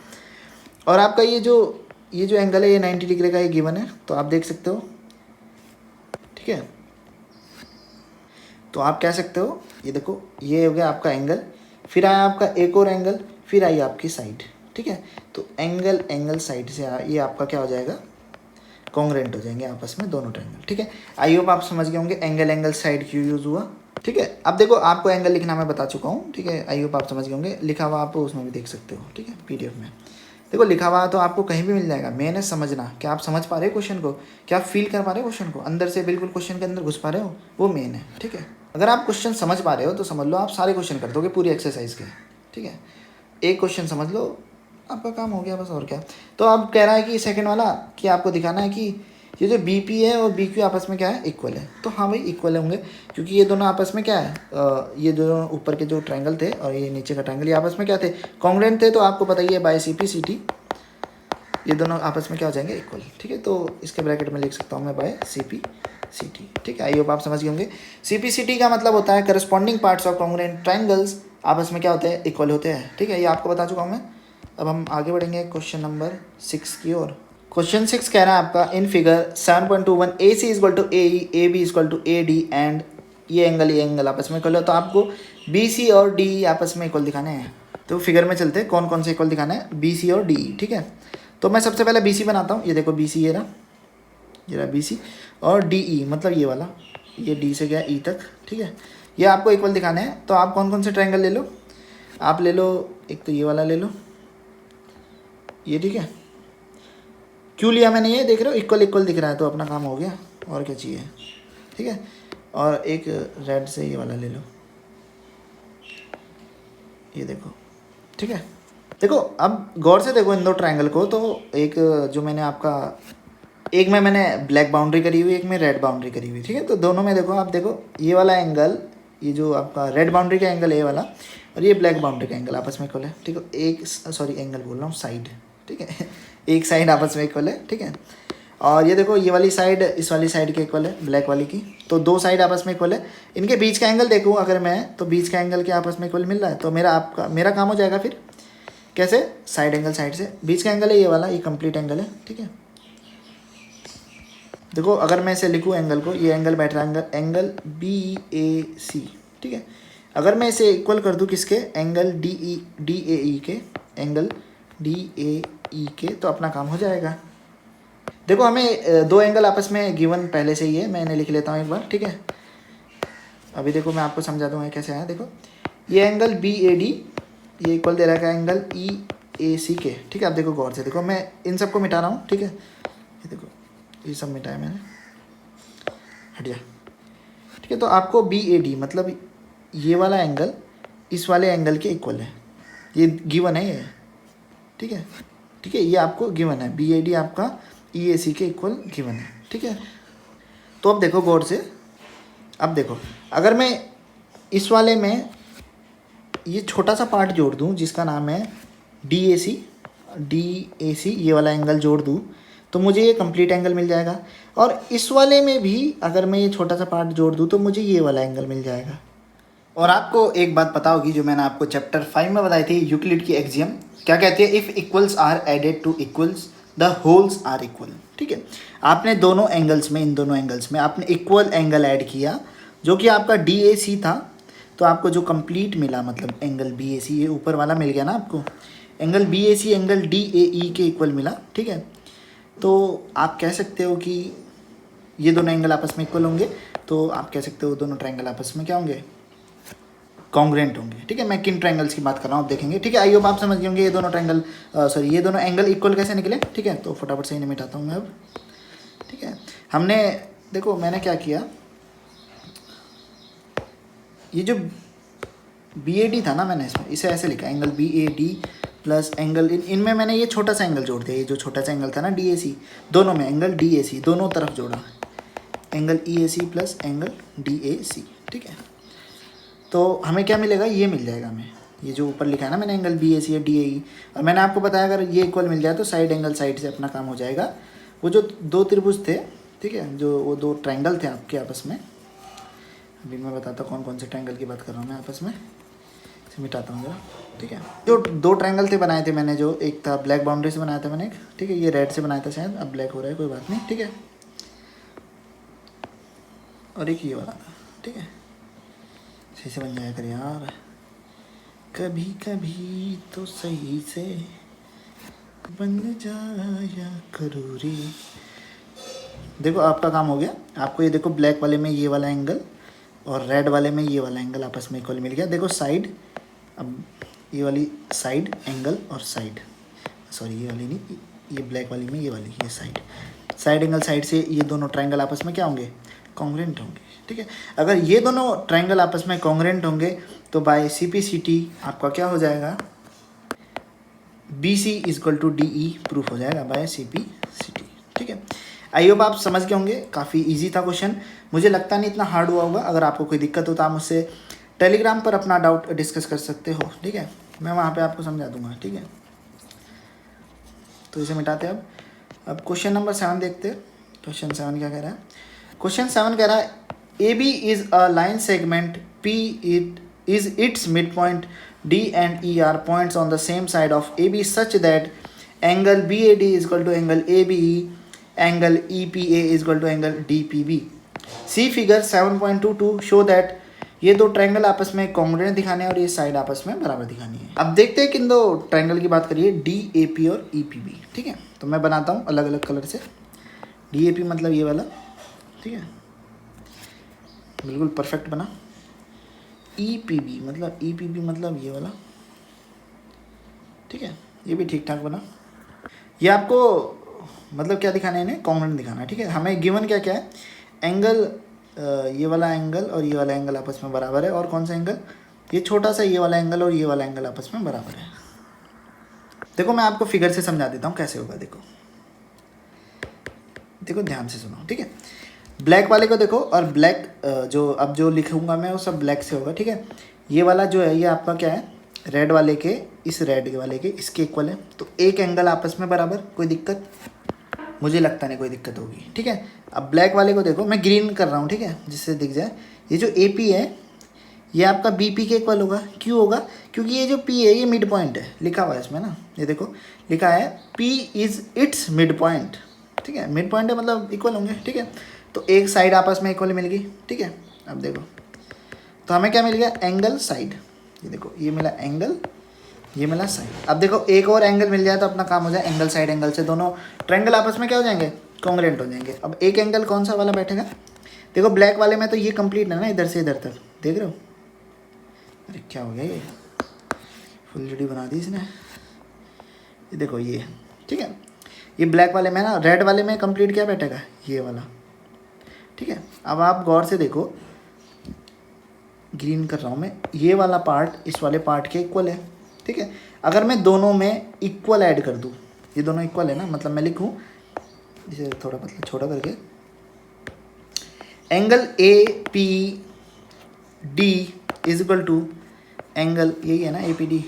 और आपका ये जो एंगल है ये 90 डिग्री का ये गिवन है, तो आप देख सकते हो, ठीक है। तो आप कह सकते हो, ये देखो ये हो गया आपका एंगल, फिर आया आपका एक और एंगल, फिर आई आपकी साइड, ठीक है। तो एंगल साइड से ये आपका क्या हो जाएगा, कॉन्ग्रेंट हो जाएंगे आपस में दोनों ट्रायंगल, ठीक है। आई होप आप समझ गए होंगे एंगल साइड क्यों यूज़ हुआ, ठीक है। अब देखो आपको एंगल लिखना मैं बता चुका हूँ, ठीक है। आई होप आप समझ गए होंगे, लिखा हुआ आप उसमें भी देख सकते हो, ठीक है, पीडीएफ में। देखो लिखा हुआ तो आपको कहीं भी मिल जाएगा, मेन है समझना, क्या आप समझ पा रहे हो क्वेश्चन को, क्या आप फील कर पा रहे हो क्वेश्चन को, अंदर से बिल्कुल क्वेश्चन के अंदर घुस पा रहे हो, वो मेन है, ठीक है। अगर आप क्वेश्चन समझ पा रहे हो तो समझ लो आप सारे क्वेश्चन कर दोगे पूरी एक्सरसाइज के, ठीक है। एक क्वेश्चन समझ लो, आपका काम हो गया बस, और क्या। तो अब कह रहा है कि सेकंड वाला कि आपको दिखाना है कि ये जो बी पी है और बी क्यू आपस में क्या है, इक्वल है। तो हाँ भाई इक्वल होंगे, क्योंकि ये दोनों आपस में क्या है, ये दोनों ऊपर के जो ट्रायंगल थे और ये नीचे का ट्रायंगल, ये आपस में क्या थे, कॉन्ग्रेंट थे। तो आपको पता ही है by C P C T ये दोनों आपस में क्या हो जाएंगे, इक्वल, ठीक है। तो इसके ब्रैकेट में लिख सकता हूँ मैं by C P C T, ठीक है। आई होप आप समझ गए होंगे। सी पी सी टी का मतलब होता है corresponding parts of congruent triangles आपस में क्या होते हैं, इक्वल होते हैं, ठीक है। ये आपको बता चुका हूँ मैं। अब हम आगे बढ़ेंगे क्वेश्चन नंबर 6 की ओर। क्वेश्चन 6 कह रहा है आपका, in figure 7.21 A C is equal to A E, A B is equal to A D and ये एंगल आपस में इक्वल है। तो आपको बी सी और डी आपस में इक्वल दिखाने हैं। तो फिगर में चलते हैं, कौन कौन से इक्वल दिखाना है, बी सी और डी, ठीक है। तो मैं सबसे पहले बी सी बनाता हूँ, ये देखो बी सी ये रहा बी सी, और डी ई मतलब ये वाला, ये डी से गया ई तक, ठीक है। ये आपको इक्वल दिखाने हैं। तो आप कौन कौन से ट्रायंगल ले लो, आप ले लो एक तो ये वाला ले लो, ये, ठीक है। क्यों लिया मैंने, ये देख रहे हो इक्वल दिख रहा है, तो अपना काम हो गया, और क्या चाहिए, ठीक है। और एक रेड से ये वाला ले लो, ये देखो, ठीक है। देखो अब गौर से देखो इन दो ट्रायंगल को, तो एक जो मैंने आपका, एक में मैंने ब्लैक बाउंड्री करी हुई, एक में रेड बाउंड्री करी हुई, ठीक है। तो दोनों में देखो आप, देखो ये वाला एंगल, ये जो आपका रेड बाउंड्री का एंगल है ये वाला, और ये ब्लैक बाउंड्री का एंगल आपस में इक्वल है, ठीक है। एक सॉरी एंगल बोल रहा हूँ, साइड, ठीक है। एक साइड आपस में इक्वल है, ठीक है। और ये देखो ये वाली साइड इस वाली साइड के इक्वल है, ब्लैक वाली की। तो दो साइड आपस में इक्वल है। इनके बीच का एंगल देखूँ अगर मैं, तो बीच का एंगल के आपस में इक्वल मिल रहा है, तो मेरा काम हो जाएगा फिर कैसे, साइड एंगल साइड से। बीच का एंगल है ये वाला, ये कंप्लीट एंगल है, ठीक है। देखो अगर मैं इसे लिखूँ एंगल को, ये एंगल बैठ रहा है एंगल BAC, ठीक है। अगर मैं इसे इक्वल कर दूँ किसके, एंगल DAE के, एंगल DAE के, तो अपना काम हो जाएगा। देखो हमें दो एंगल आपस में गिवन पहले से ही है, मैं इन्हें लिख लेता हूँ एक बार, ठीक है। अभी देखो मैं आपको समझा दूँगा कैसे आया। देखो ये एंगल BAD ये इक्वल दे रहा है एंगल EAC के, ठीक है। अब देखो गौर से देखो, मैं इन सबको मिटा रहा हूँ, ठीक है। ये देखो ये सब मिटाया मैंने, हट जा, ठीक है। तो आपको BAD मतलब ये वाला एंगल इस वाले एंगल के इक्वल है, ये गिवन है ये, ठीक है, ठीक है। ये आपको गिवन है, BAD आपका EAC के इक्वल गिवन है, ठीक है। तो अब देखो गौर से, अब देखो अगर मैं इस वाले में ये छोटा सा पार्ट जोड़ दूँ जिसका नाम है DAC, ये वाला एंगल जोड़ दूँ तो मुझे ये कंप्लीट एंगल मिल जाएगा। और इस वाले में भी अगर मैं ये छोटा सा पार्ट जोड़ दूँ तो मुझे ये वाला एंगल मिल जाएगा। और आपको एक बात पता होगी जो मैंने आपको चैप्टर 5 में बताई थी, यूक्लिड की एक्सियम, क्या कहती है, if equals are added to equals the wholes are equal, ठीक है। आपने दोनों एंगल्स में, इन दोनों एंगल्स में आपने इक्वल एंगल ऐड किया जो कि आपका DAC था, तो आपको जो कंप्लीट मिला मतलब एंगल BAC, ये ऊपर वाला मिल गया ना आपको, एंगल BAC एंगल DAE के इक्वल मिला, ठीक है। तो आप कह सकते हो कि ये दोनों एंगल आपस में इक्वल होंगे, तो आप कह सकते हो दोनों ट्रायंगल आपस में क्या होंगे, कॉन्ग्रुएंट होंगे, ठीक है। मैं किन ट्रायंगल्स की बात कर रहा हूँ आप देखेंगे, ठीक है। आई होप आप समझ गए होंगे ये दोनों ट्रायंगल, सॉरी ये दोनों एंगल इक्वल कैसे निकले, ठीक है। तो फटाफट से इन्हें मिटाता हूँ मैं अब, ठीक है। हमने देखो मैंने क्या किया, ये जो BAD था ना, मैंने इसमें इसे ऐसे लिखा एंगल BAD प्लस एंगल इनमें मैंने ये छोटा सा एंगल जोड़ दिया, ये जो छोटा सा एंगल था ना DAC, दोनों में एंगल DAC दोनों तरफ जोड़ा, angle EAC plus angle DAC, ठीक है। तो हमें क्या मिलेगा, ये मिल जाएगा हमें, ये जो ऊपर लिखा है ना मैंने एंगल BAC या DAE, और मैंने आपको बताया अगर ये इक्वल मिल जाए तो साइड एंगल साइड से अपना काम हो जाएगा। वो जो दो त्रिभुज थे, ठीक है, जो वो दो ट्रायंगल थे आपके आपस में, अभी मैं बताता हूँ कौन कौन से ट्रायंगल की बात कर रहा हूँ मैं आपस में, इसे मिटाता हूँ जरा, ठीक है। जो दो ट्रायंगल थे बनाए थे मैंने, जो एक था ब्लैक बाउंड्री से बनाया था मैंने एक, ठीक है, ये रेड से बनाया था शायद, अब ब्लैक हो रहा है कोई बात नहीं, ठीक है। और एक ये वाला था, ठीक है, सही से बन जाया कर यार, कभी कभी तो सही से बन जाया करो रे। देखो आपका काम हो गया, आपको ये देखो ब्लैक वाले में ये वाला एंगल और रेड वाले में ये वाला एंगल आपस में इक्वल मिल गया। देखो साइड, अब ये वाली साइड एंगल और साइड, सॉरी ये वाली नहीं, ये ब्लैक वाली में ये वाली, ये साइड एंगल साइड से ये दोनों ट्रायंगल आपस में क्या होंगे, कॉन्ग्रुएंट होंगे, ठीक है। अगर ये दोनों ट्रायंगल आपस में कॉन्ग्रुएंट होंगे तो बाय CP/CT आपका क्या हो जाएगा, BC equal to DE proof हो जाएगा बाय CP/CT, ठीक है। आई होप आप समझ गए होंगे, काफ़ी इजी था क्वेश्चन, मुझे लगता नहीं इतना हार्ड हुआ होगा। अगर आपको कोई दिक्कत हो तो आप मुझसे टेलीग्राम पर अपना डाउट डिस्कस कर सकते हो, ठीक है, मैं वहाँ पे आपको समझा दूंगा, ठीक है। तो इसे मिटाते हैं अब क्वेश्चन नंबर 7 देखते हैं। क्वेश्चन 7 क्या कह रहा है, क्वेश्चन 7 कह रहा है AB is a line segment P is its midpoint, D and E are points on the same side of AB such that angle BAD is equal to angle ABE, angle EPA is equal to angle DPB. See figure 7.22 show that ये दो triangle आपस में congruent दिखाने हैं और ये side आपस में बराबर दिखानी है। अब देखते हैं किन दो ट्रायंगल की बात करिए, DAP और EPB, ठीक है। तो मैं बनाता हूँ अलग अलग कलर से। DAP मतलब ये वाला, ठीक है, बिल्कुल परफेक्ट बना। EPB मतलब ये वाला, ठीक है, ये भी ठीक ठाक बना। ये आपको मतलब क्या दिखाना है, इन्हें कॉन्ग्रुएंट दिखाना है, ठीक है। हमें गिवन क्या क्या है, एंगल ये वाला एंगल और ये वाला एंगल आपस में बराबर है, और कौन सा एंगल, ये छोटा सा ये वाला एंगल और ये वाला एंगल आपस में बराबर है। देखो मैं आपको फिगर से समझा देता हूँ कैसे होगा, देखो ध्यान से सुनो, ठीक है। ब्लैक वाले को देखो, और ब्लैक जो अब जो लिखूंगा मैं वो सब ब्लैक से होगा, ठीक है। ये वाला जो है ये आपका क्या है, रेड वाले के इस रेड वाले के इसके इक्वल है, तो एक एंगल आपस में बराबर, कोई दिक्कत मुझे लगता नहीं कोई दिक्कत होगी, ठीक है। अब ब्लैक वाले को देखो, मैं ग्रीन कर रहा हूँ, ठीक है, जिससे दिख जाए। ये जो ए पी है ये आपका बी पी के इक्वल होगा। क्यों होगा? क्योंकि ये जो पी है ये मिड पॉइंट है, लिखा हुआ है इसमें ना, ये देखो लिखा है P is it's mid point, ठीक है। मिड पॉइंट है मतलब इक्वल होंगे, ठीक है। तो एक साइड आपस में इक्वल मिल गई, ठीक है। अब देखो तो हमें क्या मिल गया? Angle side. ये देखो ये मिला एंगल, ये मिला साइड। अब देखो एक और एंगल मिल जाए तो अपना काम हो जाए। एंगल साइड एंगल से दोनों ट्रायंगल आपस में क्या हो जाएंगे? कॉन्ग्रुएंट हो जाएंगे। अब एक एंगल कौन सा वाला बैठेगा? देखो ब्लैक वाले में तो ये कंप्लीट है ना, इधर से इधर तक, देख रहे हो? अरे क्या हो गया, ये फुल जड़ी बना दी इसने। ये देखो ये, ठीक है। ये ब्लैक वाले में ना, रेड वाले में कंप्लीट क्या बैठेगा? ये वाला, ठीक है। अब आप गौर से देखो, ग्रीन कर रहा हूँ मैं, ये वाला पार्ट इस वाले पार्ट के इक्वल है, ठीक है। अगर मैं दोनों में इक्वल ऐड कर दूँ, ये दोनों इक्वल है ना, मतलब मैं लिखूँ इसे थोड़ा मतलब छोटा करके, angle A P D is equal to angle, यही है ना A P D,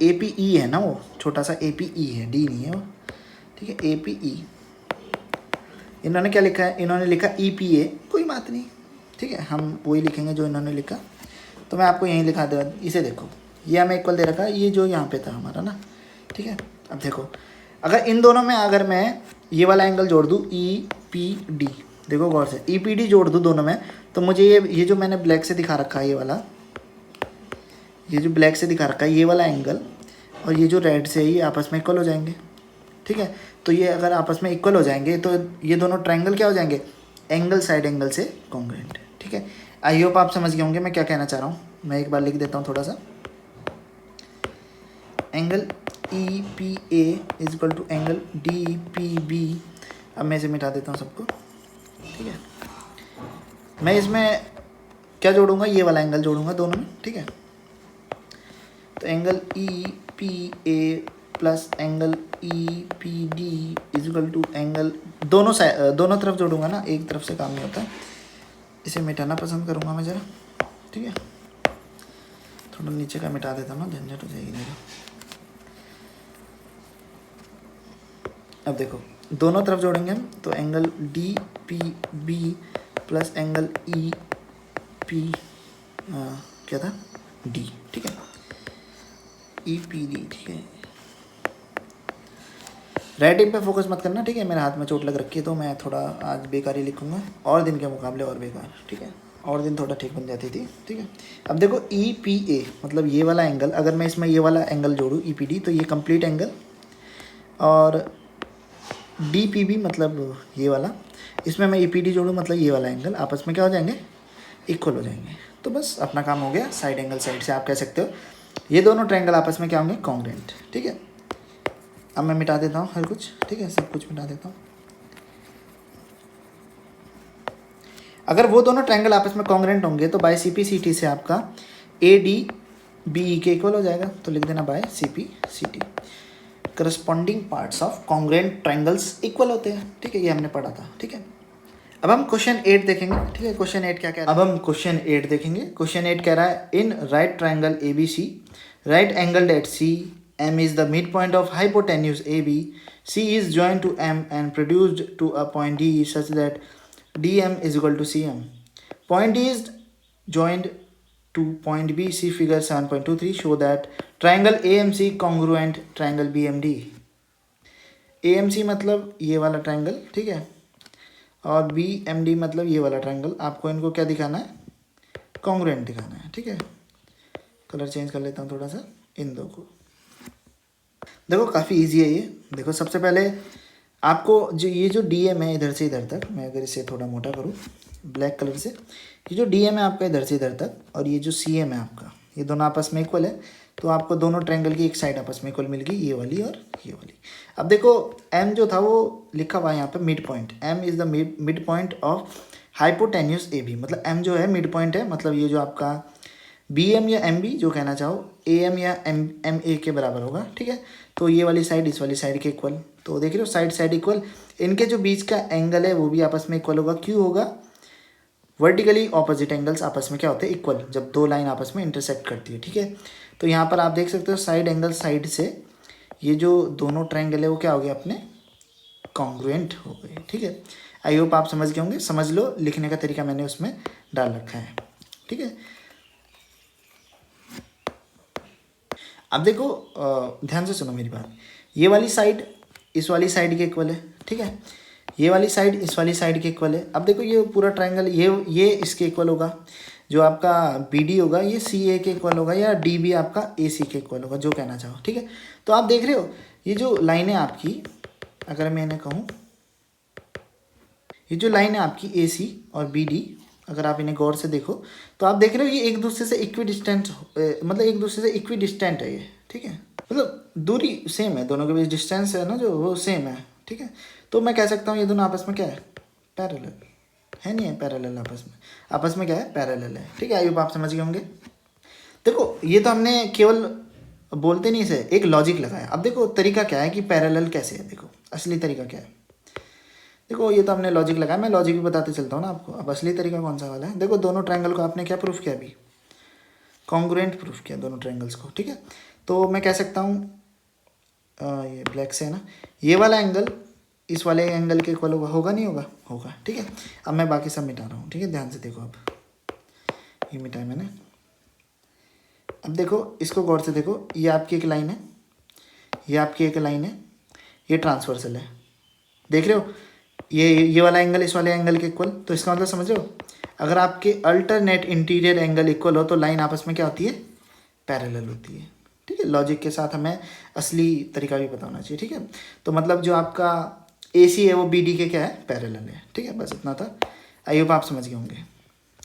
A P E है ना, वो छोटा सा ए पी ई है, डी नहीं है वो, ठीक है। ए पी ई, इन्होंने क्या लिखा है? इन्होंने लिखा ई पी ए, कोई बात नहीं, ठीक है, हम वही लिखेंगे जो इन्होंने लिखा। तो मैं आपको यहीं लिखा दे, इसे देखो, ये हमें इक्वल दे रखा है, ये जो यहाँ पे था हमारा ना, ठीक है। अब देखो अगर इन दोनों में अगर मैं ये वाला एंगल जोड़ दूँ ई पी डी, देखो गौर से, ई पी डी जोड़ दूँ दोनों में, तो मुझे ये जो मैंने ब्लैक से दिखा रखा है, ये वाला, ये जो ब्लैक से दिखा रखा है ये वाला एंगल, और ये जो रेड से है ये आपस में इक्वल हो जाएंगे, ठीक है। तो ये अगर आपस में इक्वल हो जाएंगे तो ये दोनों ट्रायंगल क्या हो जाएंगे? एंगल साइड एंगल से कॉन्ग्रुएंट, ठीक है। आई होप आप समझ गए होंगे मैं क्या कहना चाह रहा हूँ। मैं एक बार लिख देता हूँ थोड़ा सा, angle E P A is equal to angle D P B. अब मैं इसे मिटा देता हूँ सबको, ठीक है। मैं इसमें क्या जोड़ूंगा? ये वाला एंगल जोड़ूंगा दोनों में, ठीक है। तो angle E P A plus angle E P D is equal to angle, दोनों तरफ जोड़ूंगा ना, एक तरफ से काम नहीं होता। इसे मिटाना पसंद करूंगा मैं ज़रा, ठीक है। थोड़ा नीचे का मिटा देता हूँ ना, झंझट हो जाएगी मेरा। अब देखो दोनों तरफ जोड़ेंगे हम, तो angle D P B plus angle E P क्या था? डी, ठीक है, ई पी डी, ठीक है। राइटिंग पे फोकस मत करना, ठीक है। मेरे हाथ में चोट लग रखी है तो मैं थोड़ा आज बेकार ही लिखूंगा, और दिन के मुकाबले और बेकार, ठीक है। और दिन थोड़ा ठीक बन जाती थी, ठीक है। अब देखो ई पी ए मतलब ये वाला एंगल, अगर मैं इसमें ये वाला एंगल जोड़ूँ ई पी डी, तो ये कंप्लीट एंगल, और डी पी बी मतलब ये वाला, इसमें मैं ई पी डी जोड़ूँ मतलब ये वाला एंगल, आपस में क्या हो जाएंगे? इक्वल हो जाएंगे। तो बस अपना काम हो गया। साइड एंगल साइड से आप कह सकते हो ये दोनों ट्रायंगल आपस में क्या होंगे? कॉन्ग्रुएंट, ठीक है। अब मैं मिटा देता हूँ हर कुछ, ठीक है, सब कुछ मिटा देता हूँ। अगर वो दोनों ट्रायंगल आपस में कॉन्ग्रुएंट होंगे तो by C P C T से आपका ए डी बी ई के इक्वल हो जाएगा। तो लिख देना by C P C T, corresponding parts of congruent triangles equal होते हैं, ठीक है। ये हमने पढ़ा था, ठीक है। अब हम क्वेश्चन 8 देखेंगे, ठीक है। क्वेश्चन 8 क्या कह रहा है? अब हम क्वेश्चन 8 देखेंगे। क्वेश्चन 8 कह रहा है, in right triangle A B C, right angle at C, M is the midpoint of hypotenuse AB. C is joined to M and produced to a point D such that DM is equal to CM. Point D is joined to point B. See figure 7.23. Show that triangle AMC congruent triangle BMD. AMC मतलब ये वाला triangle, ठीक है, और BMD मतलब ये वाला triangle. आपको इनको क्या दिखाना है? कॉन्ग्रुएंट दिखाना है, ठीक है। कलर चेंज कर लेता हूँ थोड़ा सा इन दो को। देखो काफ़ी इजी है ये। देखो सबसे पहले आपको जो ये जो डी एम है इधर से इधर तक, मैं अगर इसे थोड़ा मोटा करूँ ब्लैक कलर से, ये जो डी एम है आपका इधर से इधर तक, और ये जो सी एम है आपका, ये दोनों आपस में इक्वल है। तो आपको दोनों ट्रायंगल की एक साइड आपस में इक्वल मिल गई, ये वाली और ये वाली। अब देखो एम जो था वो लिखा हुआ है यहाँ पर mid point. M is the mid point of hypotenuse A B, मतलब एम जो है मिड पॉइंट है, मतलब ये जो आपका बी एम या एम बी जो कहना चाहो, ए एम या एम ए के बराबर होगा, ठीक है। तो ये वाली साइड इस वाली साइड के इक्वल, तो देख रहे हो साइड साइड इक्वल। इनके जो बीच का एंगल है वो भी आपस में इक्वल होगा। क्यों होगा? वर्टिकली ऑपोजिट एंगल्स आपस में क्या होते हैं, इक्वल, जब दो लाइन आपस में इंटरसेक्ट करती है, ठीक है। तो यहाँ पर आप देख सकते हो साइड एंगल साइड से ये जो दोनों ट्रायंगल है वो क्या हो गए अपने कॉन्ग्रुएंट हो गए, ठीक है। आई होप आप समझ गए होंगे, समझ लो, लिखने का तरीका मैंने उसमें डाल रखा है, ठीक है। अब देखो ध्यान से सुनो मेरी बात, ये वाली साइड इस वाली साइड के इक्वल है, ठीक है, ये वाली साइड इस वाली साइड के इक्वल है। अब देखो ये पूरा ट्रायंगल ये इसके इक्वल होगा, जो आपका बी डी होगा ये सी ए के इक्वल होगा, या डी बी आपका ए सी के इक्वल होगा, जो कहना चाहो, ठीक है। तो आप देख रहे हो ये जो लाइन है आपकी, अगर मैं इन्हें कहूँ, ये जो लाइन है आपकी ए सी और बी डी, अगर आप इन्हें गौर से देखो तो आप देख रहे हो ये एक दूसरे से इक्वी डिस्टेंट, मतलब एक दूसरे से इक्वी डिस्टेंट है ये, ठीक है, मतलब दूरी सेम है, दोनों के बीच डिस्टेंस है ना जो वो सेम है, ठीक है। तो मैं कह सकता हूँ ये दोनों आपस में क्या है, पैरेलल है, नहीं है पैरेलल, आपस में क्या है, पैरेलल है, ठीक है। आई होप आप समझ गए होंगे। देखो ये तो हमने केवल बोलते नहीं से एक लॉजिक लगाया। अब देखो तरीका क्या है कि पैरेलल कैसे है, देखो असली तरीका क्या है। देखो ये तो हमने लॉजिक लगाया, मैं लॉजिक भी बताते चलता हूँ ना आपको। अब असली तरीका कौन सा वाला है, देखो दोनों ट्रायंगल को आपने क्या प्रूफ किया, अभी कॉन्ग्रुएंट प्रूफ किया दोनों ट्रायंगल्स को, ठीक है। तो मैं कह सकता हूँ ये ब्लैक से है ना, ये वाला एंगल इस वाले एंगल के इक्वल होगा नहीं होगा, होगा, ठीक है। अब मैं बाकी सब मिटा रहा हूँ, ठीक है, ध्यान से देखो, अब ये मिटाया मैंने। अब देखो इसको गौर से देखो, ये आपकी एक लाइन है, ये आपकी एक लाइन है, ये ट्रांसवर्सल है, देख रहे हो, ये वाला एंगल इस वाले एंगल के इक्वल। तो इसका मतलब समझ रहे हो, अगर आपके अल्टरनेट इंटीरियर एंगल इक्वल हो तो लाइन आपस में क्या होती है, पैरेलल होती है, ठीक है। लॉजिक के साथ हमें असली तरीका भी पता होना चाहिए, ठीक है। तो मतलब जो आपका ए सी है वो बी डी के क्या है, पैरेलल है, ठीक है, बस इतना था। आई होप आप समझ गए होंगे,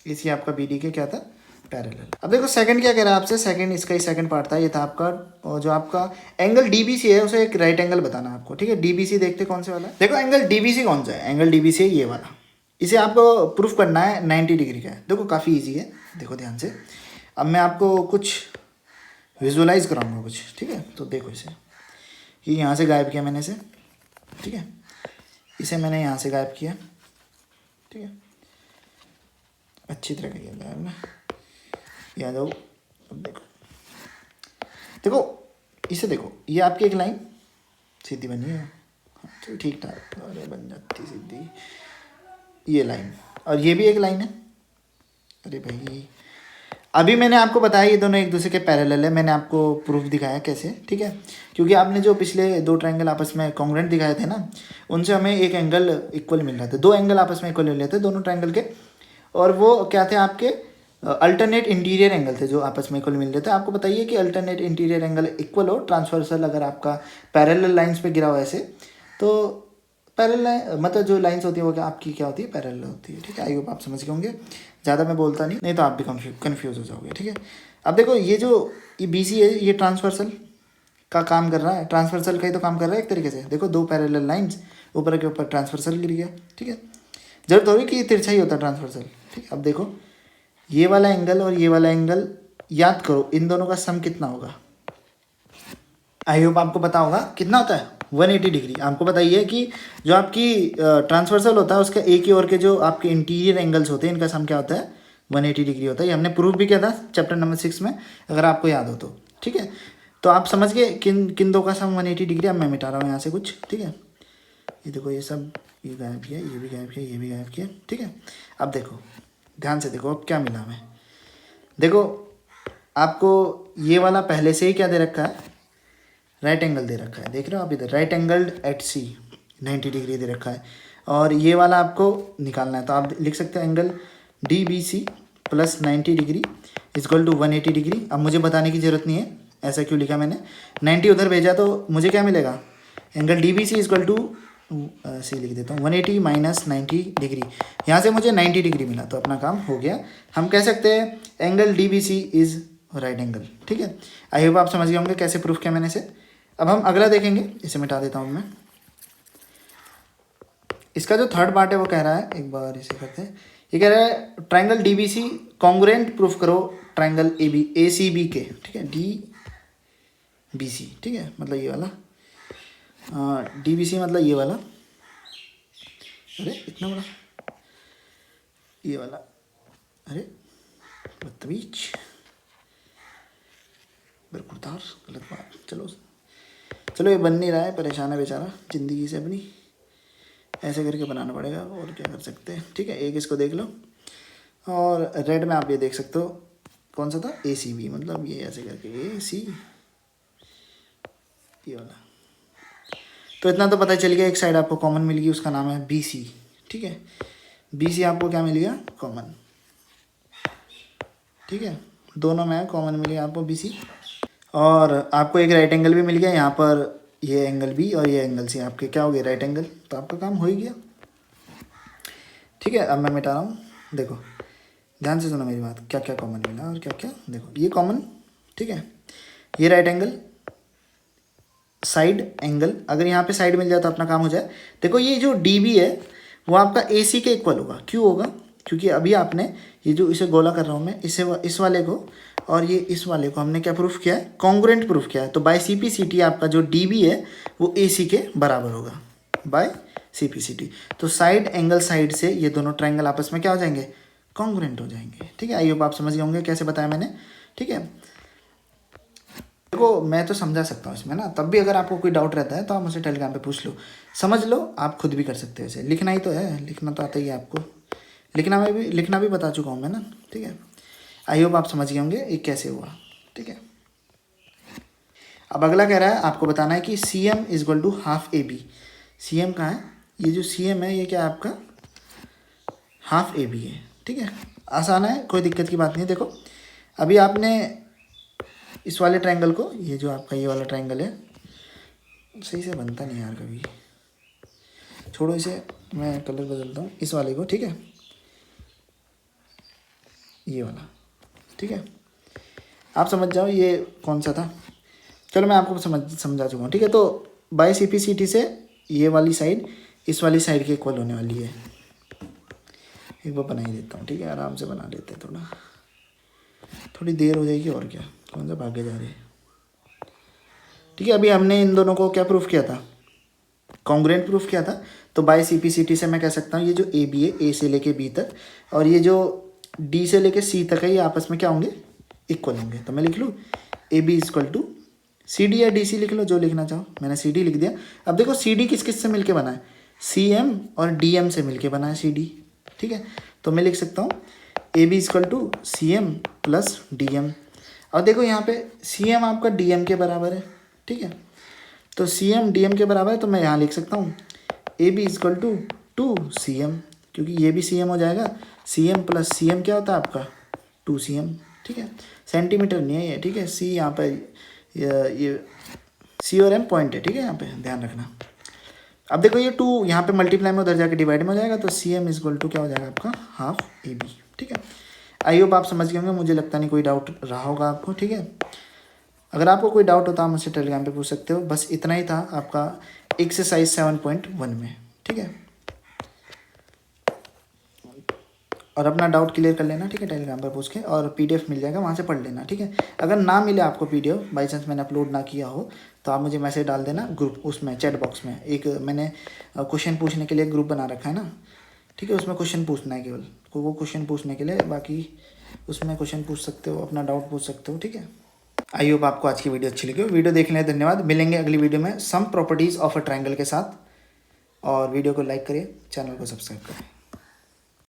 ए सी आपका बी डी के क्या था, पैरेलल। अब देखो सेकंड क्या कह रहा है आपसे, सेकंड इसका ही सेकंड पार्ट था, ये था आपका, और जो आपका एंगल डीबीसी है उसे एक राइट एंगल बताना आपको, ठीक है। डीबीसी देखते कौन से वाला है, देखो एंगल डीबीसी कौन सा है, एंगल डीबीसी है ये वाला, इसे आपको प्रूफ करना है 90 डिग्री का है। देखो काफ़ी ईजी है, देखो ध्यान से। अब मैं आपको कुछ विजुअलाइज कराऊंगा कुछ, ठीक है। तो देखो इसे, ये यहाँ से गायब किया मैंने इसे, ठीक है, इसे मैंने यहाँ से गायब किया, ठीक है, अच्छी तरह किया गायब ना, याद आओ। अब देखो देखो इसे देखो, ये आपकी एक लाइन सीधी बनी है, चलो ठीक ठाक, अरे बन जाती सीधी ये लाइन, और ये भी एक लाइन है। अरे भाई अभी मैंने आपको बताया ये दोनों एक दूसरे के पैरेलल है, मैंने आपको प्रूफ दिखाया कैसे, ठीक है। क्योंकि आपने जो पिछले दो ट्रायंगल आपस में कॉन्ग्रुएंट दिखाए थे ना, उनसे हमें एक एंगल इक्वल मिल रहा था, दो एंगल आपस में इक्वल मिल रहे थे दोनों ट्रायंगल के, और वो क्या थे आपके अल्टरनेट इंटीरियर एंगल थे जो आपस में इक्वल मिल रहे थे। आपको बताइए कि अल्टरनेट इंटीरियर एंगल इक्वल हो ट्रांसवर्सल, अगर आपका पैरेलल लाइंस पे गिरा हो ऐसे, तो पैरेलल मतलब जो लाइंस होती है वो क्या आपकी क्या होती है, पैरेलल होती है, ठीक है। आई होप आप समझ गए होंगे, ज़्यादा मैं बोलता नहीं तो आप भी कन्फ्यूज़ हो जाओगे, ठीक है। अब देखो ये जो ये बी सी है ये ट्रांसवर्सल का काम कर रहा है, ट्रांसवर्सल का ही तो काम कर रहा है एक तरीके से। देखो दो पैरेलल लाइंस ऊपर के ऊपर ट्रांसवर्सल गिर गया, ठीक है, जरूरत हो रही कि ये तिरछा ही होता है ट्रांसवर्सल, ठीक है। अब देखो ये वाला एंगल और ये वाला एंगल, याद करो इन दोनों का सम कितना होगा, आई होप आपको पता होगा कितना होता है, 180 डिग्री। आपको बताइए कि जो आपकी ट्रांसवर्सल होता है उसका एक ही ओर के जो आपके इंटीरियर एंगल्स होते हैं इनका सम क्या होता है, 180 डिग्री होता है। ये हमने प्रूफ भी किया था चैप्टर नंबर 6 में, अगर आपको याद हो तो, ठीक है। तो आप समझ गए किन किन दो का सम 180 डिग्री। अब मैं मिटा रहा हूँ यहाँ से कुछ, ठीक है। ये देखो ये सब, ये गायब किया, ये भी गायब किया, ये भी गायब किया, ठीक है। अब देखो ध्यान से देखो, अब क्या मिला हमें, देखो आपको ये वाला पहले से ही क्या दे रखा है, राइट एंगल दे रखा है, देख रहे हो आप इधर, right angled at C 90 degree दे रखा है, और ये वाला आपको निकालना है। तो आप लिख सकते हो angle D B C plus 90 degree equal to 180 degree. अब मुझे बताने की ज़रूरत नहीं है ऐसा क्यों लिखा मैंने, 90 उधर भेजा तो मुझे क्या मिलेगा, angle D B C is equal to C लिख देता हूँ 180 माइनस 90 डिग्री, यहाँ से मुझे 90 डिग्री मिला, तो अपना काम हो गया। हम कह सकते हैं angle D B C is right angle, ठीक है। आई होप आप समझ गए होंगे कैसे प्रूफ किया मैंने से। अब हम अगला देखेंगे, इसे मिटा देता हूँ मैं। इसका जो थर्ड पार्ट है वो कह रहा है, एक बार इसे करते हैं, ये कह रहा है triangle D B C congruent proof करो ट्रायंगल ए सी बी के, ठीक है, डी बी सी, ठीक है, मतलब ये वाला डी बी सी मतलब ये वाला, अरे इतना बड़ा, ये वाला अरे बदतमीज, बरकुरदार, गलत बात। चलो चलो, ये बन नहीं रहा है, परेशान है बेचारा ज़िंदगी से अपनी, ऐसे करके बनाना पड़ेगा, और क्या कर सकते हैं। ठीक है, एक इसको देख लो। और रेड में आप ये देख सकते हो कौन सा था, ACB, मतलब ये ऐसे करके AC, ये वाला। तो इतना तो पता चल गया, एक साइड आपको कॉमन मिल गई, उसका नाम है BC। ठीक है, BC आपको क्या मिल गया, कॉमन। ठीक है, दोनों में कॉमन मिल गया आपको BC। और आपको एक राइट एंगल भी मिल गया यहाँ पर, ये एंगल B और ये एंगल C आपके क्या हो गए, राइट एंगल। तो आपका काम हो ही गया। ठीक है, अब मैं मिटा रहा हूँ, देखो ध्यान से सुनो मेरी बात, क्या क्या कॉमन मिला और क्या क्या। देखो ये कॉमन, ठीक है, ये राइट एंगल, साइड एंगल, अगर यहाँ पे साइड मिल जाए तो अपना काम हो जाए। देखो ये जो DB है वो आपका AC के इक्वल होगा। क्यों होगा, क्योंकि अभी आपने ये जो इसे गोला कर रहा हूँ मैं, इसे इस वाले को और ये इस वाले को हमने क्या प्रूफ किया है, कॉन्ग्रुएंट प्रूफ किया है। तो बाय CP/CT आपका जो DB है वो AC के बराबर होगा, बाय CP/CT। तो साइड एंगल साइड से ये दोनों ट्रायंगल आपस में क्या हो जाएंगे, कॉन्ग्रुएंट हो जाएंगे। ठीक है, आई होप आप समझ गए होंगे कैसे बताया मैंने। ठीक है, देखो मैं तो समझा सकता हूँ इसमें ना, तब भी अगर आपको कोई डाउट रहता है तो आप मुझसे टेलीग्राम पे पूछ लो, समझ लो, आप खुद भी कर सकते हो इसे। लिखना ही तो है, लिखना तो आता ही है आपको, लिखना भी बता चुका हूँ मैं ना। ठीक है, आई होप आप समझ गए होंगे ये कैसे हुआ। ठीक है, अब अगला कह रहा है आपको बताना है कि CM equal to half AB। CM कहाँ है, ये जो CM है ये क्या है आपका, हाफ AB है। ठीक है, आसान है, कोई दिक्कत की बात नहीं है। देखो अभी आपने इस वाले ट्रायंगल को, ये जो आपका ये वाला ट्रायंगल है, सही से बनता नहीं यार कभी, छोड़ो इसे, मैं कलर बदलता हूँ इस वाले को। ठीक है, ये वाला। ठीक है, आप समझ जाओ ये कौन सा था। चलो मैं आपको समझा चुका हूँ। ठीक है, तो बाय CP/CT से ये वाली साइड इस वाली साइड के इक्वल होने वाली है। एक बार बना ही देता हूँ। ठीक है, आराम से बना लेते हैं, थोड़ी देर हो जाएगी और क्या, कौन सा भागे जा रहे हैं। ठीक है, अभी हमने इन दोनों को क्या प्रूफ किया था, कॉन्ग्रुएंट प्रूफ किया था। तो बाय CP/CT से मैं कह सकता हूँ ये जो AB है, A से लेके B तक, और ये जो D से लेके C तक है, ये आपस में क्या होंगे, इक्वल होंगे। तो मैं लिख लूँ AB इक्वल टू CD या DC, लिख लो जो लिखना चाहो, मैंने CD लिख दिया। अब देखो CD किस किस से मिलके बना है, CM और DM से मिलके बना है CD। ठीक है, तो मैं लिख सकता हूँ AB equal to CM plus DM। और देखो यहाँ पे CM आपका DM के बराबर है। ठीक है, तो CM DM के बराबर है, तो मैं यहाँ लिख सकता हूँ AB इक्वल टू 2CM, क्योंकि ये भी CM हो जाएगा। CM प्लस CM क्या होता है आपका 2CM। ठीक है, सेंटीमीटर नहीं है ये। ठीक है, C यहाँ पर ये C और M पॉइंट है। ठीक है, यहाँ पे ध्यान रखना। अब देखो ये 2 यहाँ पे मल्टीप्लाई में उधर जाके डिवाइड में हो जाएगा, तो CM इक्वल टू क्या हो जाएगा आपका हाफ AB। ठीक है, आई होप आप समझ गए होंगे, मुझे लगता नहीं कोई डाउट रहा होगा आपको। ठीक है, अगर आपको कोई डाउट होता है आप मुझसे टेलीग्राम पे पूछ सकते हो। बस इतना ही था आपका एक्सरसाइज 7.1 में। ठीक है, और अपना डाउट क्लियर कर लेना। ठीक है, टेलीग्राम पर पूछ के, और PDF मिल जाएगा, वहाँ से पढ़ लेना। ठीक है, अगर ना मिले आपको PDF, बाई चांस मैंने अपलोड ना किया हो, तो आप मुझे मैसेज डाल देना ग्रुप, उसमें चैट बॉक्स में एक मैंने क्वेश्चन पूछने के लिए ग्रुप बना रखा है ना। ठीक है, उसमें क्वेश्चन पूछना है केवल, वो क्वेश्चन पूछने के लिए, बाकी उसमें क्वेश्चन पूछ सकते हो, अपना डाउट पूछ सकते हो। ठीक है, आई होप आपको आज की वीडियो अच्छी लगी हो। वीडियो देखने के लिए धन्यवाद। मिलेंगे अगली वीडियो में सम प्रॉपर्टीज़ ऑफ अ ट्रायंगल के साथ, और वीडियो को लाइक करिए, चैनल को सब्सक्राइब करें।